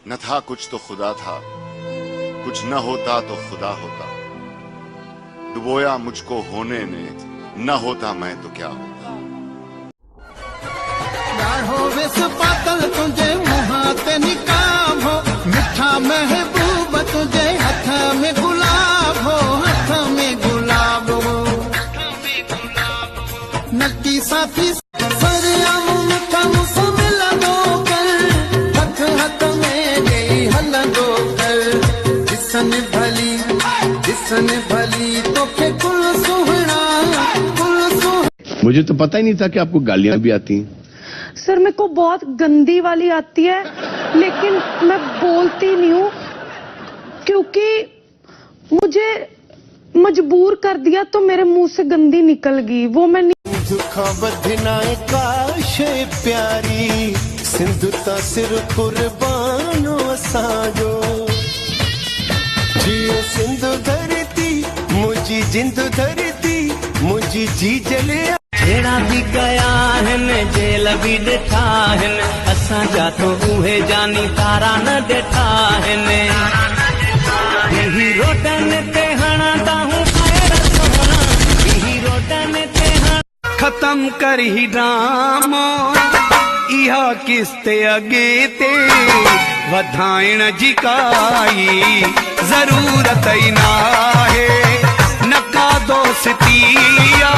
न था कुछ तो खुदा था, कुछ न होता तो खुदा होता। डुबोया मुझको होने ने, न होता मैं तो क्या होता। पातल तुझे मुहां ते निकाब हो, मिठा महबूब तुझे हथ में गुलाब हो, हथ में गुलाब हो। नक्की साथी भली तो के कुल सुहना, कुल सुहना। मुझे तो पता ही नहीं था कि आपको गालियां भी आती हैं। सर मेरे को बहुत गंदी वाली आती है, लेकिन मैं बोलती नहीं हूँ क्योंकि मुझे मजबूर कर दिया तो मेरे मुंह से गंदी निकल गई, वो मैं नहीं। दुखा बधनाए काशे प्यारी, सिंधुता सिर कुर्बानो असांजो। जियो सिंधु धरती मुझी जिंदु धरती, मुझी जी जले जेड़ा भी गया हिन, जेल भी ॾिठा हिन, असां जा तो उहे जानी तारा न ॾिठा हिन। यही रोडन ते हणंदा हूं पैर सोना, यही रोडन ते खत्म कर ही ड्रामो, इहा किस्ते अगे ते वधाइण जी काई जरूरत ही ना है, नका दोस्तिया।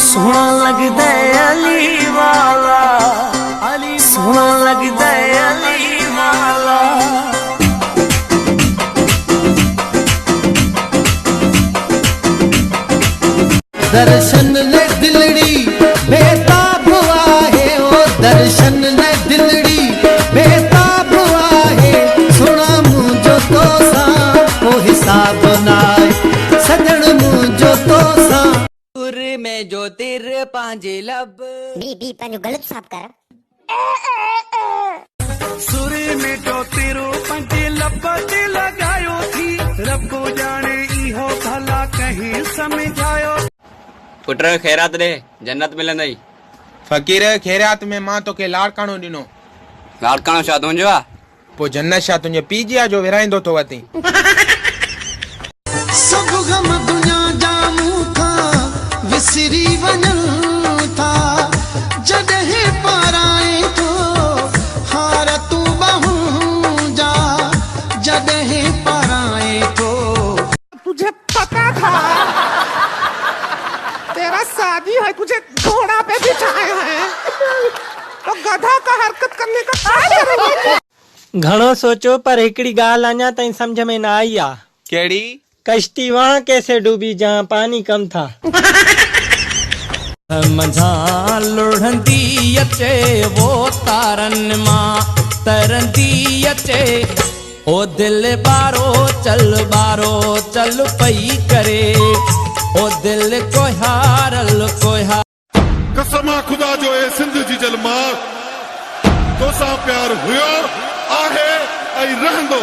सोना लगदा अली वाला, अली सोना लगदा अली वाला। दर्शन ले दिलड़ी बेताब आहे, ओ दर्शन ले दिलड़ी बेताब आहे। सुना मुझो तो सा ओ हिसाब नाए, सजण मुझो तो सा में जो तेरे पांजे लब बी पंहिंजो गलत साफ कर। सुरे में जो तेरो पंजे लब ते लगायो थी, रब को जाने इहो भला कहीं समझायो। पुत्र खैरात दे, जन्नत मिलंदई। फकीर खैरात में मां तोखे लाड़काणो ॾिनो। लाड़काणो छा तुंहिंजो आहे? पोइ जन्नत छा तुंहिंजे पीउ जी आहे जो विराईंदो तो वती। सब गम दुनिया जामू था, विसरी वञूं था, जॾहिं पाराए तो हार तू बहूं जा, जॾहिं पाराए तो। तुझे पता था तेरा शादी है, तुझे घोड़ा पे बिठाया है तो गधा का हरकत करने का क्या जरूरत है? घणो सोचो पर हिकड़ी गाल अञा ताईं समझ में ना आई आ। केड़ी? कश्ती वहां कैसे डूबी जहां पानी कम था। मझा लुढ़ंदी अचे वो तारन मां तरंदी अचे, ओ दिल बारो चल पई करे, ओ दिल कोहारल कोहा। कसम खुदा जो ए सिंध जी जलमा तोसां प्यार हुयो आहे ऐं रहंदो।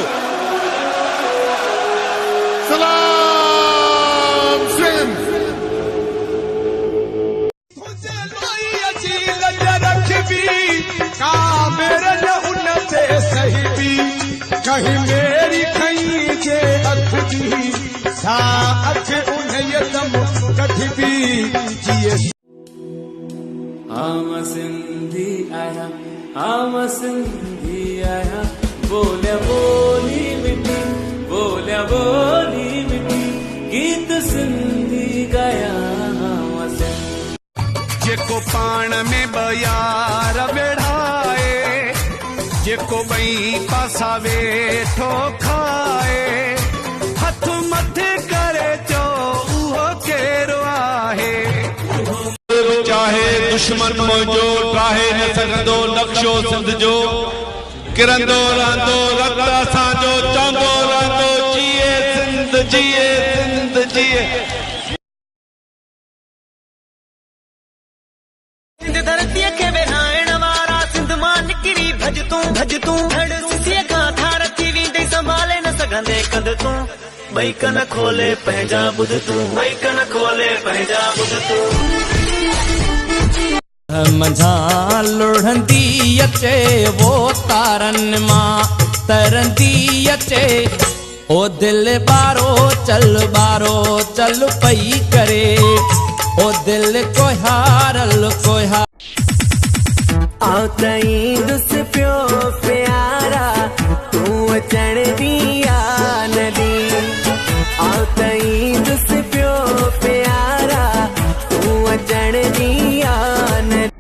सलाम सिंध। कहीं मेरी खई जे अख दी सा अख उन्हें यतम कठबी जिए। आम सिंधी आया, आम सिंधी आया, बोलिया बोली मिठी, बोलिया बोली मिठी, गीत सिंधी गाया आम सिंधी। जेको पाण में बयार वेढ़ाए, जेको बई पासा वेठो खाए, हथ मथे करे चो उहो केरो आहे। चाहे दुश्मन मुंहिंजो ठाहे न सघंदो नक्शो सिंध जो, किरंदो रहंदो रत असांजो, चवंदो रहंदो जिए सिंध जिए सिंध जिए। सिंध धरतीअ खे विहाइण वारा, सिंध मां निकिरी भज तूं धड़ सिसीअ खां थार थी वेंदे, संभाले न सघंदे कंद तूं। ॿई कन खोले पंहिंजा ॿुध तूं, ॿई कन खोले पंहिंजा ॿुध तूं। मंझा लुढ़ंदी अचे वो तारन मां तरंदी अचे ओ दिल बारो चल पई करे ओ दिल कोहारल कोहा आओ तई दुस पियो प्यारा तू अचण दिया नदी आओ तई दुस पियो प्यारा तू अचण दिया नदी।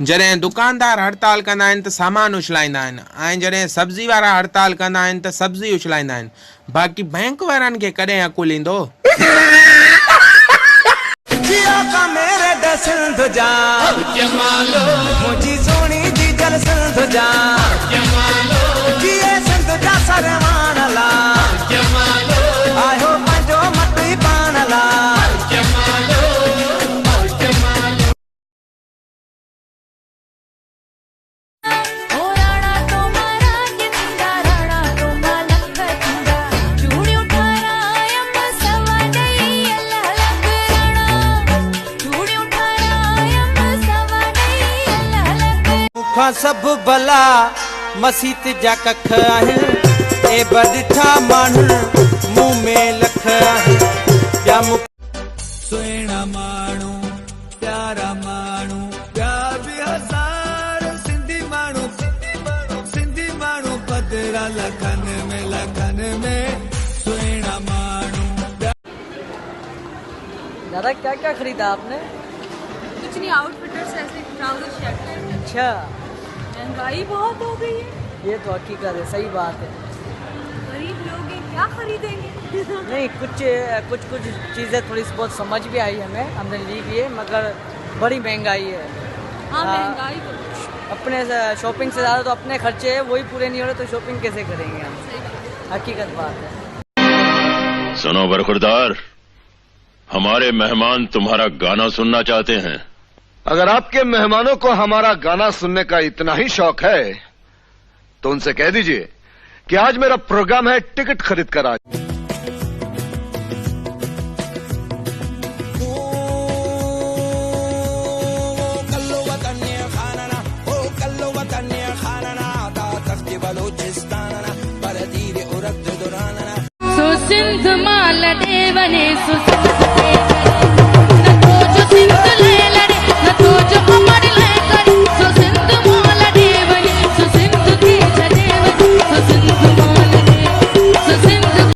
जॾहिं दुकानदार हड़ताल कंदा आहिनि त सामान उछलाईंदा आहिनि ऐं जॾहिं सब्जी वारा हड़ताल कंदा आहिनि त सब्जी उछलाईंदा आहिनि। बाक़ी बैंक वारनि खे कॾहिं अकुल ईंदो? मेरे दसिंध जा मुझी सोनी जी जल सिंध जा सिंध जा सरवान ला आयो पंहिंजो मटी पान ला सब भला मसीत जा कख आहिनि ए बदिठा माण्हू मुंह में लख आहिनि ॿिया सुहिणा माण्हू प्यारा माण्हू प्यार बि हज़ार सिंधी माण्हू पधरा लखन में सुहिणा माण्हू। दादा क्या क्या खरीदा आपने? कुछ नहीं, आउटफिटर्स ऐसे ट्राउजर शर्ट। अच्छा, महंगाई बहुत हो गई है। ये तो हकीकत है, सही बात है। गरीब लोग हैं, क्या खरीदेंगे? नहीं, कुछ चीज़ें थोड़ी बहुत समझ भी आई हमें, हमने ली भी है, मगर बड़ी महंगाई है। हाँ, महंगाई तो अपने शॉपिंग से ज़्यादा तो अपने खर्चे हैं वही पूरे नहीं हो रहे, तो शॉपिंग कैसे करेंगे हम? हकीकत बात है। सुनो बरखुरदार, हमारे मेहमान तुम्हारा गाना सुनना चाहते हैं। अगर आपके मेहमानों को हमारा गाना सुनने का इतना ही शौक है तो उनसे कह दीजिए कि आज मेरा प्रोग्राम है, टिकट खरीद कर आज। सिंध माल देवने